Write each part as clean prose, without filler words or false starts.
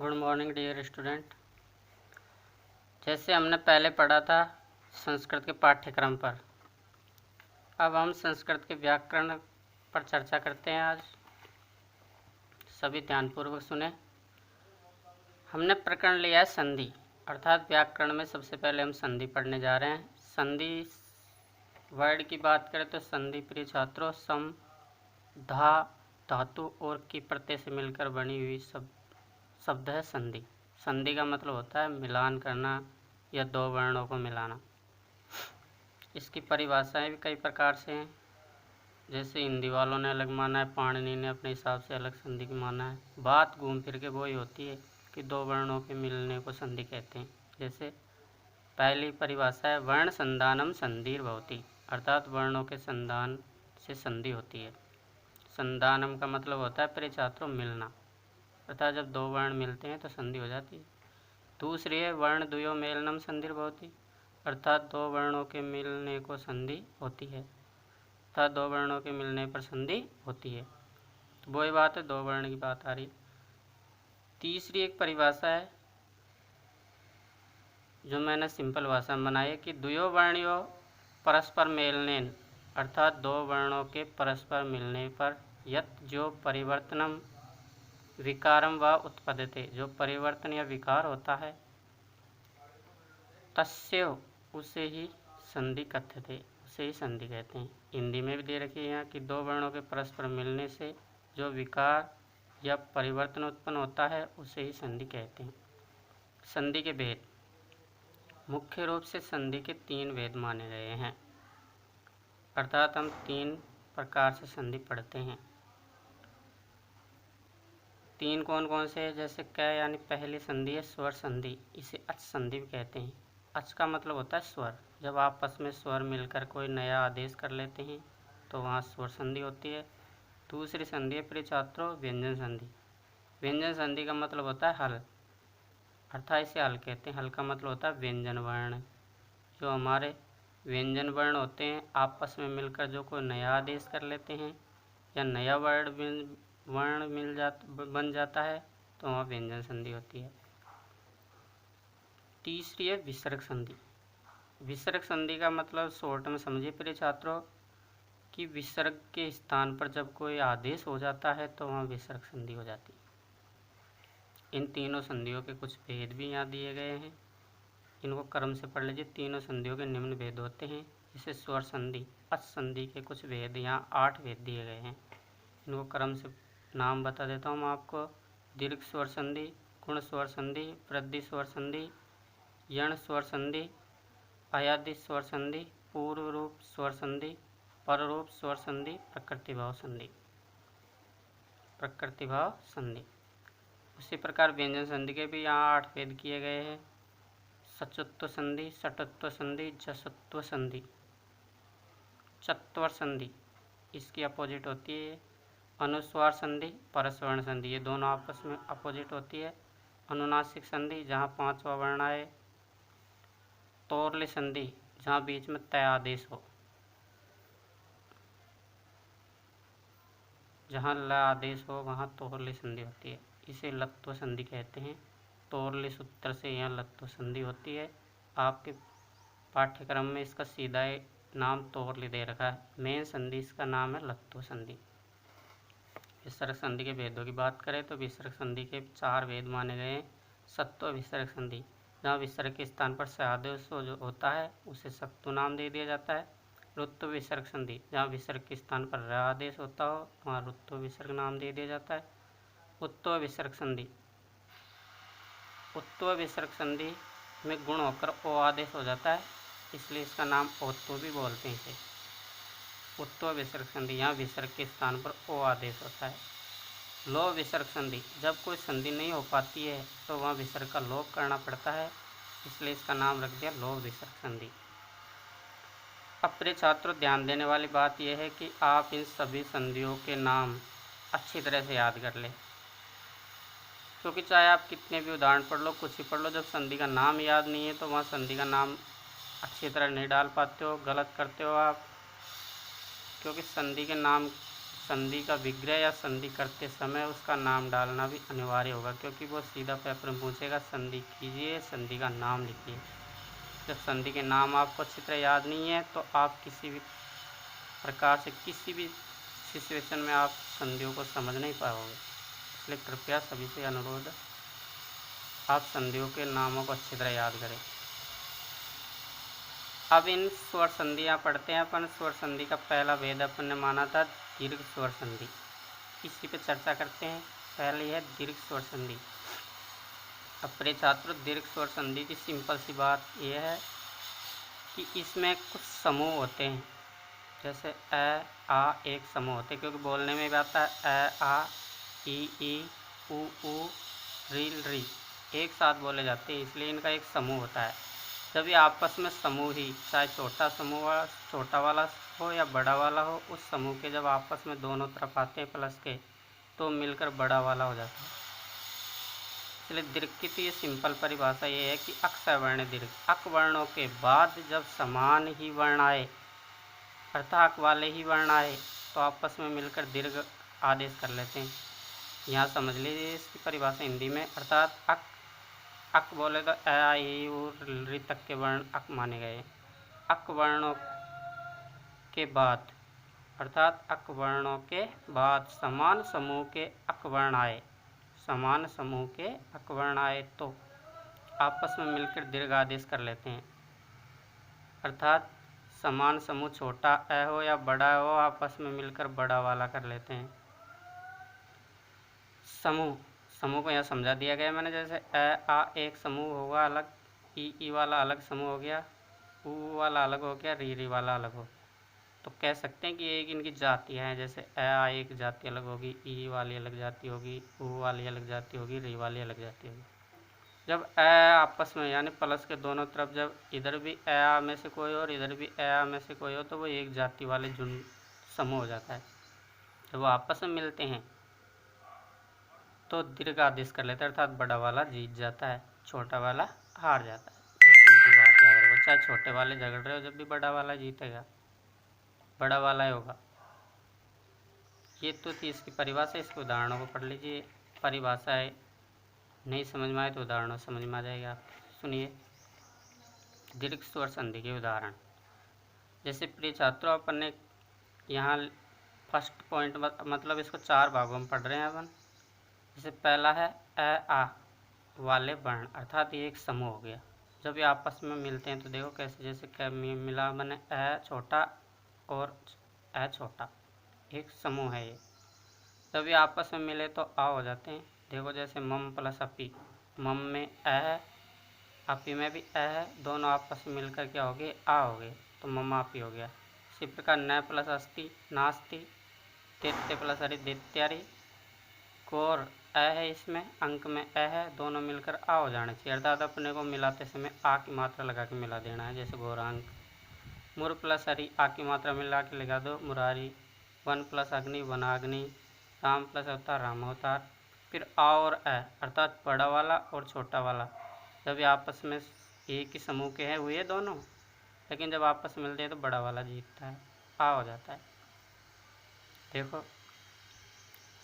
Good morning dear student. जैसे हमने पहले पढ़ा था संस्कृत के पाठ्यक्रम पर, अब हम संस्कृत के व्याकरण पर चर्चा करते हैं। आज सभी ध्यानपूर्वक सुने। हमने प्रकरण लिया है संधि, अर्थात व्याकरण में सबसे पहले हम संधि पढ़ने जा रहे हैं। संधि वर्ड की बात करें तो संधि प्रिय छात्रों सम, धा, धातु और की प्रत्यय से मिलकर बनी हुई शब्द है संधि। संधि का मतलब होता है मिलान करना या दो वर्णों को मिलाना। इसकी परिभाषाएं भी कई प्रकार से हैं, जैसे हिंदी वालों ने अलग माना है, पाणिनि ने अपने हिसाब से अलग संधि की माना है। बात घूम फिर के वही होती है कि दो वर्णों के मिलने को संधि कहते हैं। जैसे पहली परिभाषा है वर्ण संधानम संधिर्भवति, अर्थात वर्णों के संधान से संधि होती है। संधानम का मतलब होता है प्रिय छात्रों मिलना, अर्थात जब दो वर्ण मिलते हैं तो संधि हो जाती है। दूसरी है वर्ण द्वयो मेलनम संधिर्भवति, अर्थात दो वर्णों के मिलने को संधि होती है, अर्थात दो वर्णों के मिलने पर संधि होती है। तो वही बात है, दो वर्ण की बात आ रही। तीसरी एक परिभाषा है जो मैंने सिंपल भाषा में बनाई है कि द्वयो वर्णियो परस्पर मेलनेन, अर्थात दो वर्णों के परस्पर मिलने पर यत जो परिवर्तनम विकारम व उत्पद्यते, जो परिवर्तन या विकार होता है, तस्य उसे ही संधि कथ्यते, उसे ही संधि कहते हैं। हिंदी में भी दे रखी है यहाँ कि दो वर्णों के परस्पर मिलने से जो विकार या परिवर्तन उत्पन्न होता है उसे ही संधि कहते हैं। संधि के भेद, मुख्य रूप से संधि के तीन भेद माने गए हैं, अर्थात हम तीन प्रकार से संधि पढ़ते हैं। तीन कौन कौन से हैं? जैसे क यानी पहली संधि है स्वर संधि, इसे अच संधि भी कहते हैं। अच का मतलब होता है स्वर, जब आपस में स्वर मिलकर कोई नया आदेश कर लेते हैं तो वहाँ स्वर संधि होती है। दूसरी संधि है प्रिय छात्रों व्यंजन संधि। व्यंजन संधि का मतलब होता है हल, अर्थात इसे हल कहते हैं। हल का मतलब होता है व्यंजन वर्ण, जो हमारे व्यंजन वर्ण होते हैं आपस में मिलकर जो कोई नया आदेश कर लेते हैं या नया वर्ण बन जाता है तो वहाँ व्यंजन संधि होती है। तीसरी है विसर्ग संधि। विसर्ग संधि का मतलब शॉर्ट में समझिए प्रिय छात्रों कि विसर्ग के स्थान पर जब कोई आदेश हो जाता है तो वहाँ विसर्ग संधि हो जाती है। इन तीनों संधियों के कुछ भेद भी यहाँ दिए गए हैं, इनको क्रम से पढ़ लीजिए। तीनों संधियों के निम्न भेद होते हैं, जैसे स्वर संधि, अच संधि के कुछ भेद, यहाँ 8 भेद दिए गए हैं। इनको क्रम से नाम बता देता हूँ आपको। दीर्घ स्वर संधि, गुण स्वर संधि, वृद्धि स्वर संधि, यण स्वर संधि, अयादि स्वर संधि, पूर्व रूप स्वर संधि, पर रूप स्वर संधि, प्रकृति भाव संधि। प्रकृति भाव संधि। उसी प्रकार व्यंजन संधि के भी यहाँ 8 भेद किए गए हैं। सचुत्व संधि, सटुत्व संधि, जसत्व संधि, चत्वर संधि, इसकी अपोजिट होती है अनुस्वार संधि, परस्वर्ण संधि, ये दोनों आपस में अपोजिट होती है। अनुनासिक संधि, जहाँ 5वां वर्ण आए। तोरले संधि, जहाँ बीच में तय आदेश हो, जहाँ ल आदेश हो वहाँ तोरले संधि होती है, इसे लत्व संधि कहते हैं। तोरले सूत्र से यहाँ लत्व संधि होती है। आपके पाठ्यक्रम में इसका सीधा नाम तोरले दे रखा है, मेन संधि इसका नाम है लत्व संधि। विसर्ग संधि के भेदों की बात करें तो विसर्ग संधि के 4 भेद माने गए हैं। सत्व विसर्ग संधि, जहाँ विसर्ग के स्थान पर से आदेश जो होता है उसे सत्व नाम दे दिया जाता है। ऋत्व विसर्ग संधि, जहाँ विसर्ग के स्थान पर र आदेश होता हो वहाँ ऋत्व विसर्ग नाम दे दिया जाता है। उत्व विसर्ग संधि, उत्व विसर्ग संधि में गुण होकर ओ आदेश हो जाता है, इसलिए इसका नाम ओत्व भी बोलते हैं इसे। उत्व विसर्ग संधि, यहाँ विसर्ग के स्थान पर ओ आदेश होता है। लोभ विसर्ग संधि, जब कोई संधि नहीं हो पाती है तो वहाँ विसर्ग का लोप करना पड़ता है, इसलिए इसका नाम रख दिया लोभ विसर्ग संधि। अब प्रिय छात्रों ध्यान देने वाली बात यह है कि आप इन सभी संधियों के नाम अच्छी तरह से याद कर लें, क्योंकि चाहे आप कितने भी उदाहरण पढ़ लो, कुछ ही पढ़ लो, जब संधि का नाम याद नहीं है तो वहाँ संधि का नाम अच्छी तरह नहीं डाल पाते हो, गलत करते हो आप। क्योंकि संधि के नाम संधि का विग्रह या संधि करते समय उसका नाम डालना भी अनिवार्य होगा, क्योंकि वो सीधा पेपर में पूछेगा संधि कीजिए, संधि का नाम लिखिए। जब संधि के नाम आपको अच्छी तरह याद नहीं है तो आप किसी भी प्रकार से किसी भी सिचुएशन में आप संधियों को समझ नहीं पाओगे। इसलिए कृपया सभी से अनुरोध, आप संधियों के नामों को अच्छी तरह याद करें। अब इन स्वर संधियाँ पढ़ते हैं अपन। स्वर संधि का पहला भेद अपन ने माना था दीर्घ स्वर संधि, इसी पे चर्चा करते हैं। पहली है दीर्घ स्वर संधि। अब प्रिय छात्रों, दीर्घ स्वर संधि की सिंपल सी बात यह है कि इसमें कुछ समूह होते हैं, जैसे अ आ एक समूह होते हैं, क्योंकि बोलने में भी आता है अ आ ई उ री री एक साथ बोले जाते हैं, इसलिए इनका एक समूह होता है। जब ये आपस में समूह ही, चाहे छोटा वाला हो या बड़ा वाला हो, उस समूह के जब आपस में दोनों तरफ आते हैं प्लस के, तो मिलकर बड़ा वाला हो जाता है। इसलिए दीर्घ की तो ये सिंपल परिभाषा ये है कि अक सवर्ण दीर्घ, अक वर्णों के बाद जब समान ही वर्ण आए, अर्थात अक वाले ही वर्ण आए, तो आपस में मिलकर दीर्घ आदेश कर लेते हैं। यहाँ समझ लीजिए इसकी परिभाषा हिंदी में, अर्थात अक बोले तो अ आ ई उ री तक के वर्ण अक माने गए। अक वर्णों के बाद, अर्थात अक वर्णों के बाद समान समूह के अक वर्ण आए, समान समूह के अक वर्ण आए तो आपस में मिलकर दीर्घ आदेश कर लेते हैं। अर्थात समान समूह छोटा अ हो या बड़ा हो, आपस में मिलकर बड़ा वाला कर लेते हैं। समूह को यहाँ समझा दिया गया मैंने, जैसे अ आ एक समूह होगा अलग, ई वाला अलग समूह हो गया, उ वाला अलग हो गया, री वाला अलग हो। तो कह सकते हैं कि एक इनकी जातियाँ हैं, जैसे अ आ एक जाति अलग होगी, ई वाली अलग जाति होगी, उ वाली अलग जाति होगी, री वाली अलग जाति होगी। जब अ आपस में यानी प्लस के दोनों तरफ जब इधर भी अ में से कोई और इधर भी अ में से कोई हो, तो वो एक जाति वाले झुंड समूह हो जाता है। जब वो आपस में मिलते हैं तो दीर्घ आदेश कर लेते हैं, अर्थात बड़ा वाला जीत जाता है, छोटा वाला हार जाता है। ये सिंपल बात याद रखो, चाहे छोटे वाले झगड़ रहे हो, जब भी बड़ा वाला जीतेगा, बड़ा वाला ही होगा। ये तो थी इसकी परिभाषा। इसके उदाहरणों को पढ़ लीजिए। परिभाषा है, नहीं समझ में आए तो उदाहरणों समझ में आ जाएगा। आप सुनिए दीर्घ स्वर संधि के उदाहरण। जैसे प्रिय छात्रों, अपन ने यहाँ फर्स्ट पॉइंट मतलब इसको 4 भागों में पढ़ रहे हैं अपन। जैसे पहला है अ आ वाले वर्ण, अर्थात ये एक समूह हो गया। जब ये आपस में मिलते हैं तो देखो कैसे, जैसे क्या मिला मैंने अ छोटा और अ छोटा, एक समूह है ये। जब ये आपस में मिले तो आ हो जाते हैं। देखो जैसे मम प्लस अपी, मम में अ है, अपी में भी अ है, दोनों आपस में मिलकर क्या हो गए, आ हो गए, तो मम आपी हो गया। इसी प्रकार न प्लस अस्ति नास्ति, तित्य प्लस अरि दित्यारि, कोर अ है, इसमें अंक में अ है, दोनों मिलकर आ हो जाने चाहिए, अर्थात अपने को मिलाते समय आ की मात्रा लगा के मिला देना है। जैसे घोरांक। मुर प्लस हरि, आ की मात्रा मिला के लगा दो मुरारी। वन प्लस अग्नि वनाग्नि। राम प्लस अवतार राम अवतार। फिर आ और अ, अर्थात बड़ा वाला और छोटा वाला, जब ये आपस में एक ही समूह के हैं हुए दोनों, लेकिन जब आपस में मिलते हैं तो बड़ा वाला जीतता है, आ हो जाता है। देखो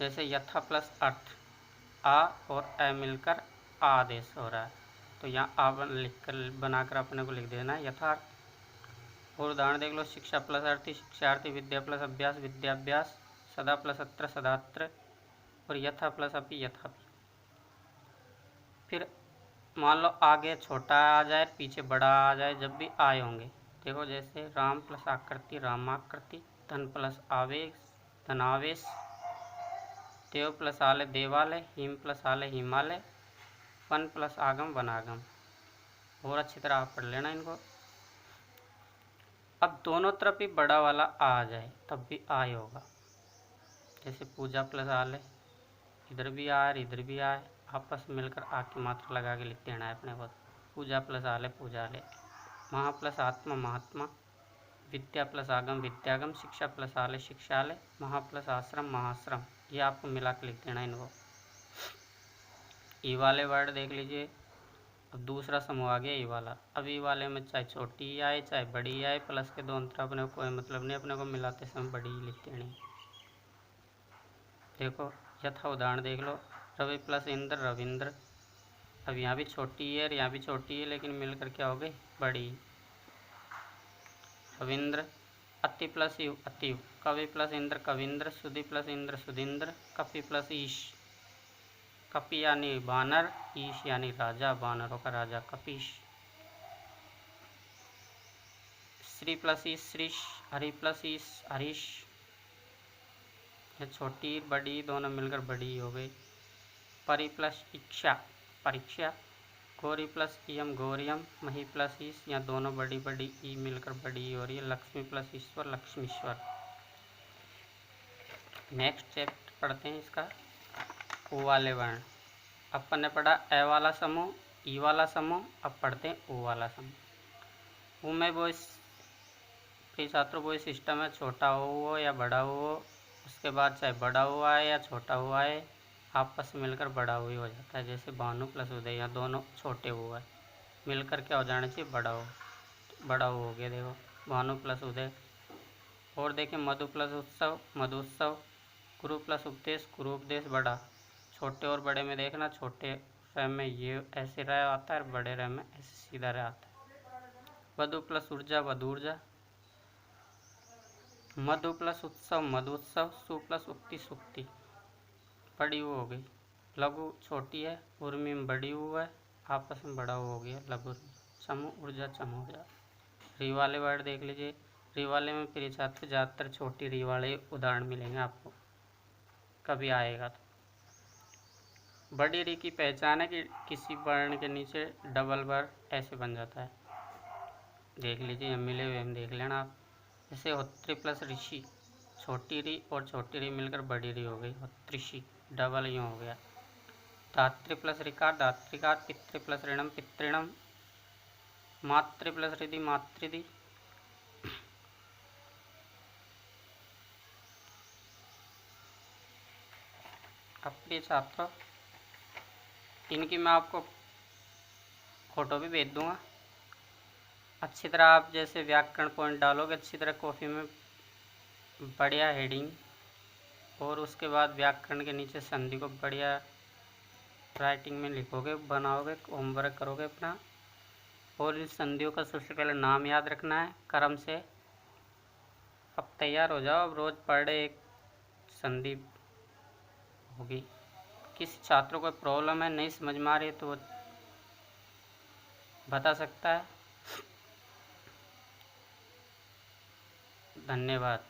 जैसे यथा प्लस अर्थ, आ और अ मिलकर आदेश हो रहा है, तो यहाँ आ लिख कर बनाकर अपने को लिख देना है यथार्थ। और उदाहरण देख लो, शिक्षा प्लस अर्थी शिक्षार्थी, विद्या प्लस अभ्यास विद्याभ्यास, सदा प्लस अत्र सदात्र, और यथा प्लस अपि यथापि। फिर मान लो आगे छोटा आ जाए पीछे बड़ा आ जाए, जब भी आए होंगे। देखो जैसे राम प्लस आकृति रामाकृति, धन प्लस आवेश धनावेश, देव प्लस आलय देवालय, हिम प्लस आलय हिमालय, वन प्लस आगम वनागम। और अच्छी तरह आप पढ़ लेना इनको। अब दोनों तरफ ही बड़ा वाला आ जाए तब भी आय होगा। जैसे पूजा प्लस आलय, इधर भी आए इधर भी आए, आपस में मिलकर आ की मात्रा लगा के लिख देना है अपने को। पूजा प्लस आलय पूजालय, महा प्लस आत्मा महात्मा, विद्या प्लस आगम विद्यागम, शिक्षा प्लस आलय शिक्षालय, महा प्लस आश्रम महाश्रम। ये आपको मिला के लिख देना इनको। ई वाले वर्ड देख लीजिए। अब दूसरा समूह आ गया ई वाला। अब ई वाले में चाहे छोटी आए चाहे बड़ी आए, प्लस के दोनों तरफ अपने को कोई मतलब नहीं, अपने को मिलाते समय बड़ी ही लिख देनी। देखो यथा उदाहरण देख लो, रवि प्लस इंद्र रविंद्र। अब यहाँ भी छोटी है और यहाँ भी छोटी है, लेकिन मिलकर क्या हो गई बड़ी। रविंद्र। अति प्लस यु अतिव। कवि प्लस इंद्र कविंद्र। सुधि प्लस इंद्र सुधिंद्र। कपि प्लस ईश। कपि यानी बानर, ईश यानी राजा, बानरों का राजा कपीश। श्री प्लस ईश श्रीश। हरि प्लस ईश हरीश। ये छोटी बड़ी दोनों मिलकर बड़ी हो गई। परि प्लस इच्छा परीक्षा। गौरी प्लस इयम गौरियम। मही प्लस ईश, यहाँ दोनों बड़ी बड़ी ई मिलकर बड़ी हो रही है। लक्ष्मी प्लस ईश्वर लक्ष्मीश्वर। नेक्स्ट चैप्टर पढ़ते हैं इसका, उ वाले वर्ण। अपन ने पढ़ा ए वाला समूह, ई वाला समूह, अब पढ़ते हैं उ वाला समूह। उ में वो छात्रों वो सिस्टम है, छोटा हो या बड़ा हो, उसके बाद चाहे बड़ा हुआ है या छोटा हुआ है आपस में मिलकर बड़ा हुआ हो जाता है। जैसे भानु प्लस उदय, यहाँ दोनों छोटे हुआ है, मिलकर क्या हो जाना चाहिए बड़ा हो गया। देखो भानु प्लस उदय। और देखें मधु प्लस उत्सव मधुत्सव। गुरु प्लस उपदेश गुरुपदेश। बड़ा छोटे और बड़े में देखना, छोटे रह में ये ऐसे रह आता है और बड़े रह में ऐसे सीधा रह आता है। वधु प्लस ऊर्जा वधूर्जा। मधु प्लस उत्सव मधुत्सव। सु प्लस उक्ति सुक्ति। बड़ी वो हो गई। लघु छोटी है, उर्मी में बड़ी हुआ है, आपस में बड़ा हो गया लघु। समूह ऊर्जा चमूर्जा। री वाले वर्ड देख लीजिए। री वाले में प्रिय छात्र ज़्यादातर छोटी री वाले उदाहरण मिलेंगे आपको, कभी आएगा तो। बड़ी री की पहचान है कि किसी वर्ण के नीचे डबल वर्ड ऐसे बन जाता है, देख लीजिए, हम मिले हुए हम देख लेना आप। जैसे होत्री प्लस ऋषि। छोटी री और छोटी री मिलकर बड़ी री हो गई होत्रिषि, डबल यूँ हो गया। धात्री प्लस ऋकार धात्रिकार। पितृ प्लस ऋणम पितृणम। मातृ प्लस रिधि मातृधि। प्रिय छात्रों, इनकी मैं आपको फोटो भी भेज दूंगा। अच्छी तरह आप जैसे व्याकरण पॉइंट डालोगे अच्छी तरह कॉपी में, बढ़िया हेडिंग, और उसके बाद व्याकरण के नीचे संधि को बढ़िया राइटिंग में लिखोगे, बनाओगे, होमवर्क करोगे अपना। और इन संधियों का सबसे पहले नाम याद रखना है क्रम से। अब तैयार हो जाओ, अब रोज़ पर डे एक संधि होगी। किसी छात्रों को प्रॉब्लम है, नहीं समझ में आ रही है तो बता सकता है। धन्यवाद।